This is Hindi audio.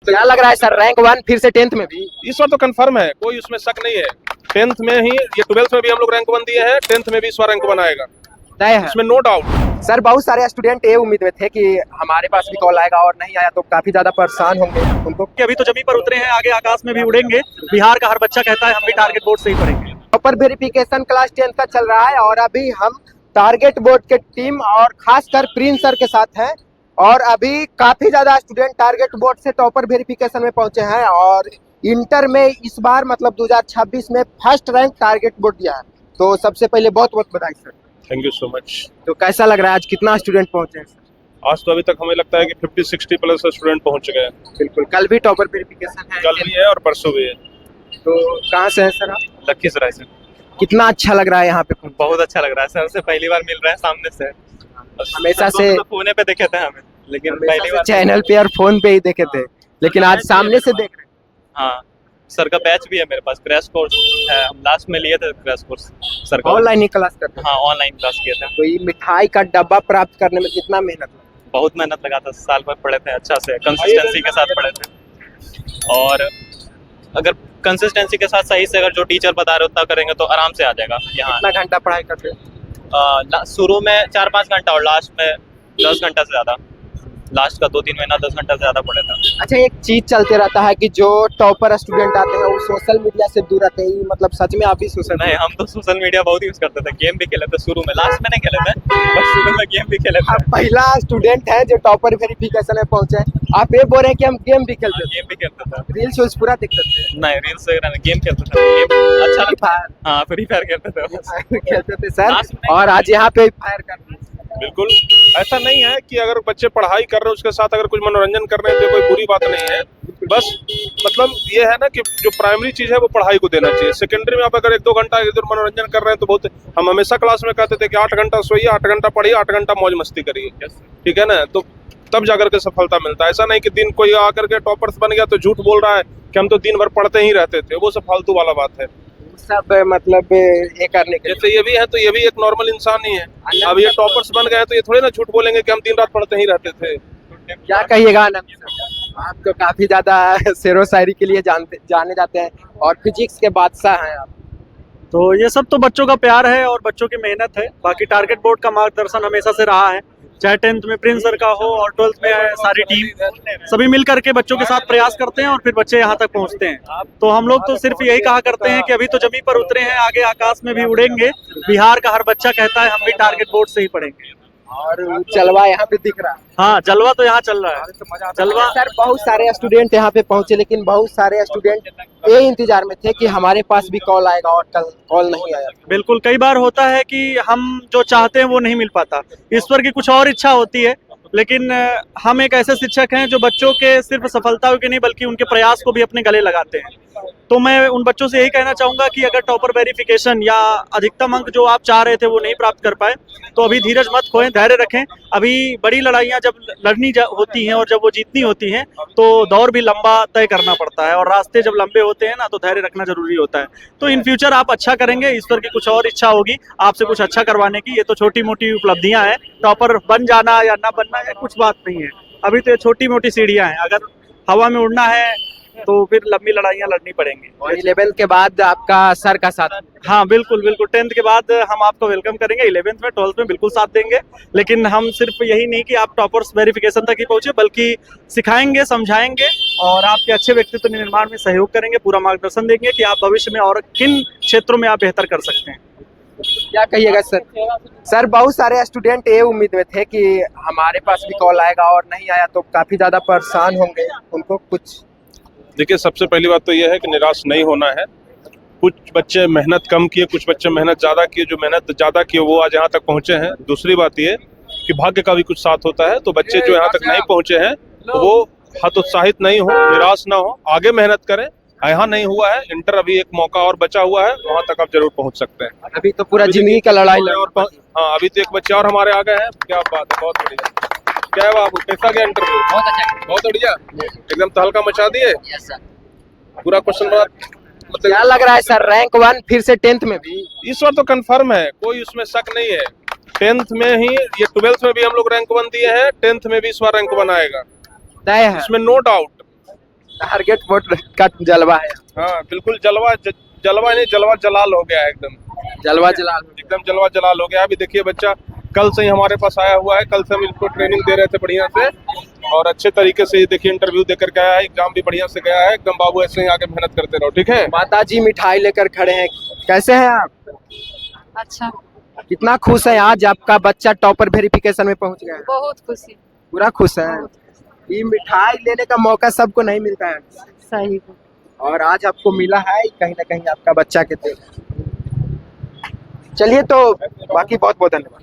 क्या लग रहा है सर, रैंक 1 फिर से 10th में भी? इस बार तो कंफर्म है, कोई उसमें शक नहीं है। 10th में ही, ये 12th में भी हम लोग रैंक 1 दिए हैं, 10th में भी इस बार रैंक 1 आएगा, तय है इसमें नो डाउट। सर। बहुत सारे स्टूडेंट ये उम्मीद में थे कि हमारे पास भी कॉल आएगा और नहीं आया तो काफी ज्यादा परेशान होंगे उनको। कि अभी तो जमीन पर उतरे हैं, आगे आकाश में भी उड़ेंगे। बिहार का हर बच्चा कहता है हम भी टारगेट बोर्ड से ही पढ़ेंगे। प्रॉपर वेरिफिकेशन क्लास 10th का चल रहा है और अभी हम टारगेट बोर्ड के टीम और खासकर प्रिंस सर के साथ हैं और अभी काफी ज्यादा स्टूडेंट टारगेट बोर्ड से टॉपर वेरिफिकेशन में पहुंचे हैं और इंटर में इस बार मतलब 2026 में फर्स्ट रैंक टारगेट बोर्ड दिया है। तो सबसे पहले बहुत बहुत बधाई sir. Thank you so much. तो कैसा लग रहा है, आज कितना स्टूडेंट पहुंचे हैं सर? आज तो अभी तक हमें लगता है कि 50-60 प्लस स्टूडेंट पहुंच गए हैं। बिल्कुल, कल भी टॉपर वेरिफिकेशन है। कल भी है और परसों भी है। तो कहाँ से है सर आप? लखीसराय से। कितना अच्छा लग रहा है यहाँ पे? बहुत अच्छा लग रहा है सर, से पहली बार मिल रहा है सामने से। हमेशा से पुणे पे देखे थे हमें, लेकिन पहली बार चैनल पे और फोन पे ही देखे थे, लेकिन आज सामने से देख रहे हैं। हाँ, सर का बैच भी है मेरे पास, क्रैश कोर्स है, हम लास्ट में लिए थे क्रैश कोर्स सर का। ऑनलाइन ही क्लास करते हैं? हाँ, ऑनलाइन क्लास किए थे। तो ये मिठाई का डब्बा प्राप्त करने में कितना मेहनत लगा? बहुत मेहनत लगा था, साल भर पढ़े थे, अच्छा से कंसिस्टेंसी के साथ पढ़े थे। और अगर कंसिस्टेंसी के साथ सही से अगर जो टीचर बता रहे उतना करेंगे तो आराम से आ जाएगा यहाँ। कितना घंटा पढ़ाई करते हैं? शुरू में 4-5 घंटा और लास्ट में 10 घंटा से ज़्यादा। लास्ट का 2-3 महीना 10 घंटा से ज़्यादा पढ़े था। अच्छा, एक चीज चलते रहता है कि जो टॉपर स्टूडेंट आते हैं वो सोशल मीडिया से दूर रहते हैं, मतलब सच में आप भी सोशल? नहीं, हम तो सोशल मीडिया बहुत यूज करते थे, गेम भी खेले थे शुरू में, लास्ट में नहीं खेले थे, बस शुरू में गेम भी खेले थे। आप पहला स्टूडेंट है जो टॉपर वेरिफिकेशन में पहुंचे हैं, आप ये बोल रहे हैं कि हम गेम भी खेलते थे? गेम भी खेलते थे। रील्स वील्स पूरा देखते थे? नहीं, रील्स वगैरह नहीं, गेम खेलते थे। गेम अच्छा लगता है। फायर हाँ, फ्री फायर खेलते थे। खेलते थे सर, और आज यहाँ पे फायर करते हैं। बिल्कुल ऐसा नहीं है कि अगर बच्चे पढ़ाई कर रहे हैं उसके साथ अगर कुछ मनोरंजन कर रहे हैं तो कोई बुरी बात नहीं है। बस मतलब ये है ना कि जो प्राइमरी चीज है वो पढ़ाई को देना चाहिए। सेकेंडरी में आप अगर 1-2 घंटा इधर मनोरंजन कर रहे हैं तो बहुत। हम हमेशा क्लास में कहते थे कि 8 घंटा सोइए, 8 घंटा पढ़िए, 8 घंटा मौज मस्ती करिए, ठीक है ना? तो तब जाकर के सफलता मिलता है। ऐसा नहीं कि दिन कोई आकर के टॉपर्स बन गया तो झूठ बोल रहा है कि हम तो दिन भर पढ़ते ही रहते थे, वो सब फालतू वाला बात है। सब मतलब ये करने के जैसे ये भी है तो ये भी एक नॉर्मल इंसान ही है। अब ये टॉपर्स बन गए तो ये थोड़े ना झूठ बोलेंगे कि हम दिन रात पढ़ते ही रहते थे। क्या कहिएगा आनंद सर, आप तो काफी ज्यादा शेरो शायरी के लिए जाने जाते हैं और फिजिक्स के बादशाह हैं आप। तो ये सब तो बच्चों का प्यार है और बच्चों की मेहनत है। बाकी टारगेट बोर्ड का मार्गदर्शन हमेशा से रहा है, चाहे 10th में प्रिंस सर का हो और 12th में सारी टीम, सभी मिल करके बच्चों के साथ प्रयास करते हैं और फिर बच्चे यहाँ तक पहुँचते हैं। तो हम लोग तो सिर्फ यही कहा करते हैं कि अभी तो जमीन पर उतरे हैं, आगे आकाश में भी उड़ेंगे। बिहार का हर बच्चा कहता है हम भी टारगेट बोर्ड से ही पढ़ेंगे। और जलवा यहाँ पे दिख रहा है। हाँ, जलवा तो यहाँ चल रहा है। जलवा सर, बहुत सारे स्टूडेंट यहाँ पे पहुंचे, लेकिन बहुत सारे स्टूडेंट ये इंतजार में थे कि हमारे पास भी कॉल आएगा और कल कॉल नहीं आया। बिल्कुल, कई बार होता है कि हम जो चाहते हैं वो नहीं मिल पाता, ईश्वर की कुछ और इच्छा होती है। लेकिन हम एक ऐसे शिक्षक हैं जो बच्चों के सिर्फ सफलताओं के नहीं बल्कि उनके प्रयास को भी अपने गले लगाते हैं। तो मैं उन बच्चों से यही कहना चाहूंगा कि अगर टॉपर वेरिफिकेशन या अधिकतम अंक जो आप चाह रहे थे वो नहीं प्राप्त कर पाए तो अभी धीरज मत खोएं, धैर्य रखें। अभी बड़ी लड़ाइयाँ जब लड़नी होती हैं और जब वो जीतनी होती हैं तो दौर भी लंबा तय करना पड़ता है और रास्ते जब लंबे होते हैं ना तो धैर्य रखना जरूरी होता है। तो इन फ्यूचर आप अच्छा करेंगे, ईश्वर की कुछ और इच्छा होगी आपसे कुछ अच्छा करवाने की। ये तो छोटी मोटी उपलब्धियां हैं, टॉपर बन जाना या ना बनना या कुछ बात नहीं है। अभी तो ये छोटी मोटी सीढ़ियां हैं, अगर हवा में उड़ना है तो फिर लंबी लड़ाइयां लड़नी पड़ेंगी। और 11th के बाद आपका सर का साथ? हाँ, बिल्कुल बिल्कुल, 10th के बाद हम आपको वेलकम करेंगे, 11th में 12th में बिल्कुल साथ देंगे। लेकिन हम सिर्फ यही नहीं कि आप टॉपर्स वेरिफिकेशन तक ही पहुंचे, बल्कि सिखाएंगे, समझाएंगे और आपके अच्छे व्यक्तित्व निर्माण में सहयोग करेंगे, पूरा मार्गदर्शन देंगे कि आप भविष्य में और किन क्षेत्रों में आप बेहतर कर सकते हैं। क्या कहिएगा सर? सर, बहुत सारे स्टूडेंट ये उम्मीद में थे कि हमारे पास भी कॉल आएगा और नहीं आया तो काफी ज्यादा परेशान होंगे उनको कुछ? देखिए, सबसे पहली बात तो यह है कि निराश नहीं होना है। कुछ बच्चे मेहनत कम किए, कुछ बच्चे मेहनत ज़्यादा किए। जो मेहनत ज़्यादा किए वो आज यहाँ तक पहुँचे हैं। दूसरी बात ये कि भाग्य का भी कुछ साथ होता है। तो बच्चे जो यहाँ तक नहीं पहुँचे हैं वो हतोत्साहित नहीं हो, निराश ना हो, आगे मेहनत करें। यहाँ नहीं हुआ है, इंटर अभी एक मौका और बचा हुआ है, वहाँ तक आप जरूर पहुँच सकते हैं। अभी तो पूरा जिंदगी का लड़ाई और हाँ, अभी तो एक बच्चे और हमारे आ गए हैं। क्या बात है, बहुत बढ़िया। क्या है बाबू, कैसा गया इंटरव्यू? बहुत अच्छा, बहुत बढ़िया, एकदम तहलका मचा दिए। पूरा क्वेश्चन मतलब क्या लग रहा है सर, रैंक 1 फिर से 10th में भी? इस बार तो कंफर्म है, कोई उसमें शक नहीं है। 10th में ही, ये 12th में भी हम लोग रैंक 1 दिए हैं, 10th में भी इस बार रैंक 1 आएगा, तय है? इसमें नो डाउट। टारगेट बोर्ड का जलवा है, हाँ बिल्कुल जलवा जलवा नहीं, जलवा जलाल हो गया है एकदम, जलवा जलाल। एकदम जलवा जलाल हो गया। अभी देखिए बच्चा कल से ही हमारे पास आया हुआ है, कल से हम इसको ट्रेनिंग दे रहे थे बढ़िया से, और अच्छे तरीके से ये देखिए इंटरव्यू देकर के आया है, एग्जाम भी बढ़िया से गया है एकदम। बाबू ऐसे ही आगे मेहनत करते रहो, ठीक है। माता जी मिठाई लेकर खड़े हैं, कैसे हैं आप? अच्छा, कितना खुश है आज आपका बच्चा टॉपर वेरिफिकेशन में पहुंच गया है? बहुत खुशी। पूरा खुश है। ये मिठाई लेने का मौका सबको नहीं मिलता है, सही। और आज आपको मिला है, कहीं ना कहीं आपका बच्चा के थे। चलिए तो बाकी बहुत बहुत धन्यवाद।